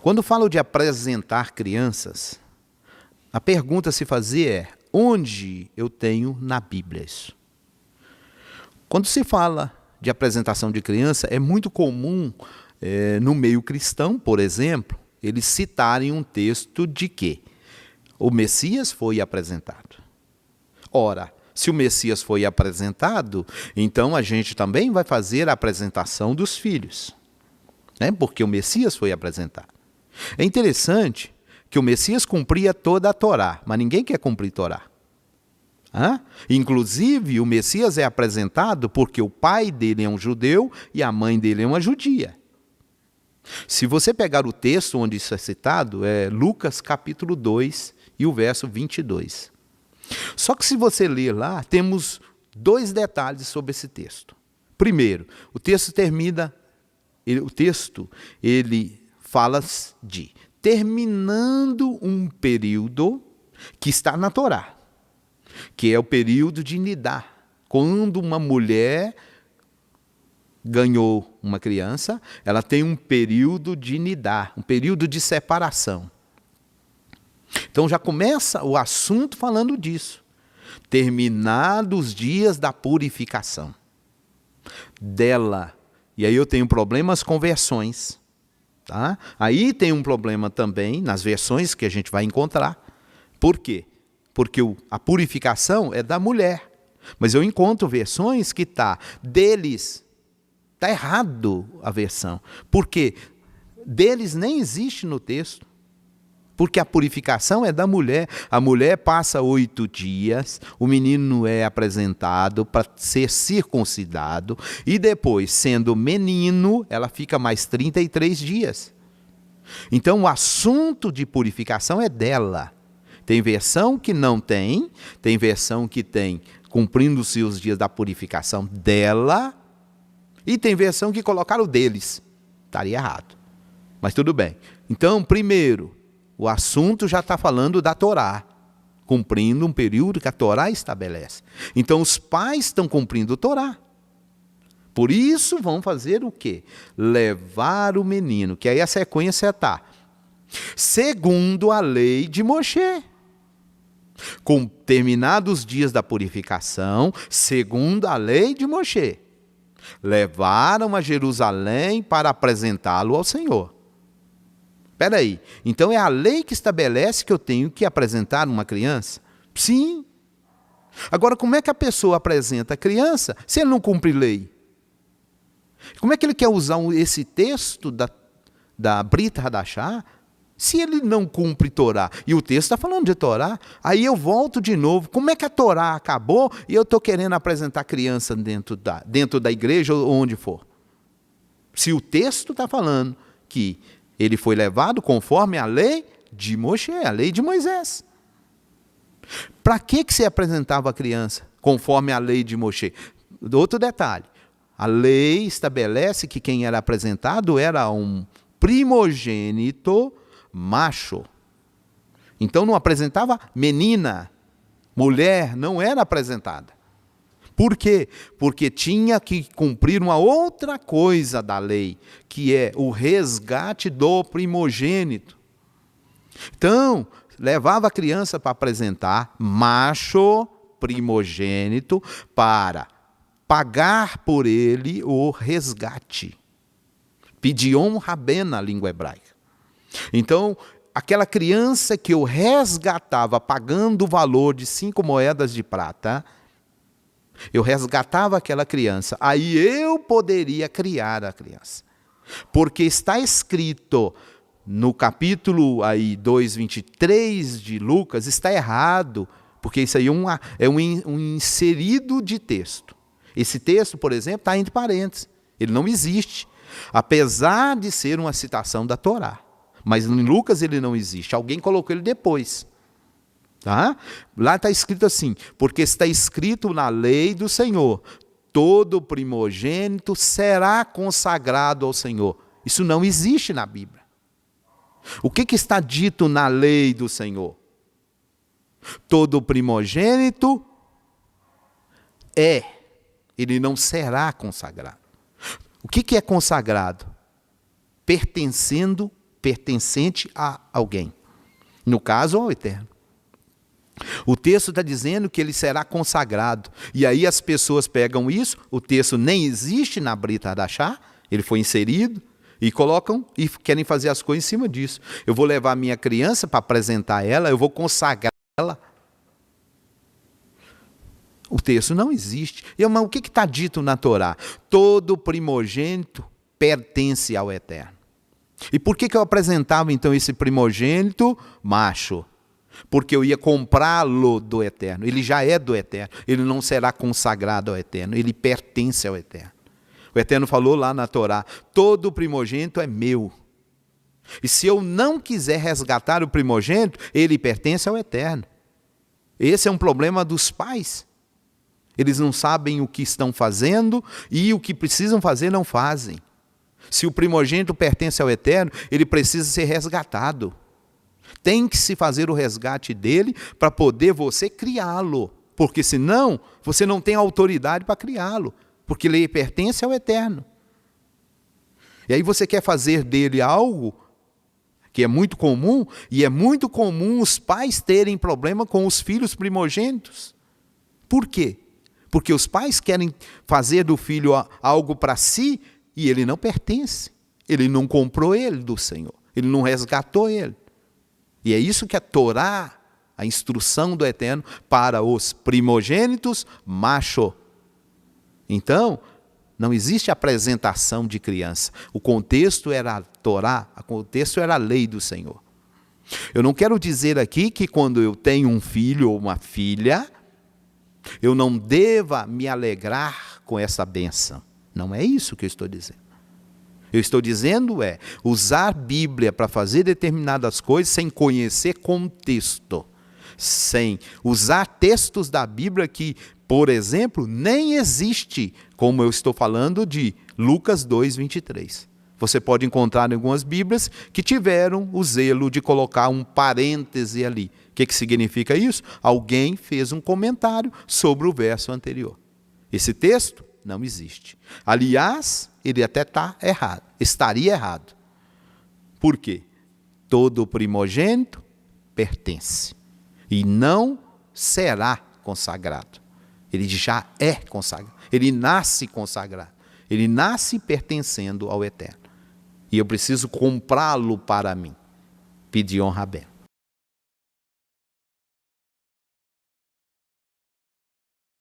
Quando falo de apresentar crianças, a pergunta a se fazer é: onde eu tenho na Bíblia isso? Quando se fala de apresentação de criança, é muito comum, no meio cristão, por exemplo, eles citarem um texto de que o Messias foi apresentado. Ora, se o Messias foi apresentado, então a gente também vai fazer a apresentação dos filhos, né? Porque o Messias foi apresentado. É interessante que o Messias cumpria toda a Torá, mas ninguém quer cumprir Torá. Inclusive, o Messias é apresentado porque o pai dele é um judeu e a mãe dele é uma judia. Se você pegar o texto onde isso é citado, é Lucas capítulo 2 e o verso 22. Só que se você ler lá, temos dois detalhes sobre esse texto. Primeiro, o texto ele fala de terminando um período que está na Torá, que é o período de nidar. Quando uma mulher ganhou uma criança, ela tem um período de nidar, um período de separação. Então já começa o assunto falando disso. Terminados os dias da purificação dela. E aí eu tenho problemas com versões. Tá? Aí tem um problema também nas versões que a gente vai encontrar. Por quê? Porque a purificação é da mulher. Mas eu encontro versões que deles. Está errado a versão. Porque deles nem existe no texto. Porque a purificação é da mulher. A mulher passa 8 dias, o menino é apresentado para ser circuncidado, e depois, sendo menino, ela fica mais 33 dias. Então, o assunto de purificação é dela. Tem versão que não tem versão que tem cumprindo-se os dias da purificação dela, e tem versão que colocaram deles. Estaria errado. Mas tudo bem. Então, primeiro, o assunto já está falando da Torá, cumprindo um período que a Torá estabelece. Então, os pais estão cumprindo a Torá. Por isso, vão fazer o quê? Levar o menino, que aí a sequência está. Segundo a lei de Moshe. Com terminados os dias da purificação, segundo a lei de Moshe. Levaram a Jerusalém para apresentá-lo ao Senhor. Espera aí, então é a lei que estabelece que eu tenho que apresentar uma criança? Sim. Agora, como é que a pessoa apresenta a criança se ele não cumpre lei? Como é que ele quer usar esse texto da Brit Hadashah se ele não cumpre Torá? E o texto está falando de Torá. Aí eu volto de novo. Como é que a Torá acabou e eu estou querendo apresentar criança dentro da igreja ou onde for? Se o texto está falando que ele foi levado conforme a lei de Moshe, a lei de Moisés. Para que se apresentava a criança conforme a lei de Moshe? Outro detalhe. A lei estabelece que quem era apresentado era um primogênito macho. Então não apresentava menina. Mulher não era apresentada. Por quê? Porque tinha que cumprir uma outra coisa da lei, que é o resgate do primogênito. Então, levava a criança para apresentar, macho, primogênito, para pagar por ele o resgate. Pedion rabén na língua hebraica. Então, aquela criança que eu resgatava pagando o valor de 5 moedas de prata, eu resgatava aquela criança, aí eu poderia criar a criança. Porque está escrito no capítulo 2:23 de Lucas, está errado, porque isso aí é um inserido de texto. Esse texto, por exemplo, está entre parênteses, ele não existe, apesar de ser uma citação da Torá. Mas em Lucas ele não existe, alguém colocou ele depois. Tá? Lá está escrito assim, porque está escrito na lei do Senhor, todo primogênito será consagrado ao Senhor. Isso não existe na Bíblia. O que está dito na lei do Senhor? Todo primogênito ele não será consagrado. O que é consagrado? Pertencendo pertencente a alguém. No caso, ao Eterno. O texto está dizendo que ele será consagrado. E aí as pessoas pegam isso, o texto nem existe na Brit Hadashah, ele foi inserido, e colocam e querem fazer as coisas em cima disso. Eu vou levar minha criança para apresentar ela, eu vou consagrar ela. O texto não existe. Mas o que está dito na Torá? Todo primogênito pertence ao Eterno. E por que eu apresentava então esse primogênito macho? Porque eu ia comprá-lo do Eterno. Ele já é do Eterno. Ele não será consagrado ao Eterno. Ele pertence ao Eterno. O Eterno falou lá na Torá, todo primogênito é meu. E se eu não quiser resgatar o primogênito, ele pertence ao Eterno. Esse é um problema dos pais. Eles não sabem o que estão fazendo e o que precisam fazer não fazem. Se o primogênito pertence ao Eterno, ele precisa ser resgatado. Tem que se fazer o resgate dele para poder você criá-lo. Porque senão, você não tem autoridade para criá-lo. Porque ele pertence ao Eterno. E aí você quer fazer dele algo que é muito comum, e é muito comum os pais terem problema com os filhos primogênitos. Por quê? Porque os pais querem fazer do filho algo para si, e ele não pertence. Ele não comprou ele do Senhor. Ele não resgatou ele. E é isso que a Torá, a instrução do Eterno para os primogênitos macho. Então, não existe apresentação de criança. O contexto era a Torá, o contexto era a lei do Senhor. Eu não quero dizer aqui que quando eu tenho um filho ou uma filha, eu não deva me alegrar com essa bênção. Não é isso que eu estou dizendo. Eu estou dizendo usar a Bíblia para fazer determinadas coisas sem conhecer contexto. Sem usar textos da Bíblia que, por exemplo, nem existe, como eu estou falando de Lucas 2:23. Você pode encontrar em algumas Bíblias que tiveram o zelo de colocar um parêntese ali. O que significa isso? Alguém fez um comentário sobre o verso anterior. Esse texto não existe. Aliás, ele até está errado, estaria errado. Por quê? Todo primogênito pertence e não será consagrado. Ele já é consagrado. Ele nasce consagrado. Ele nasce pertencendo ao Eterno. E eu preciso comprá-lo para mim. Pidyon Rabén.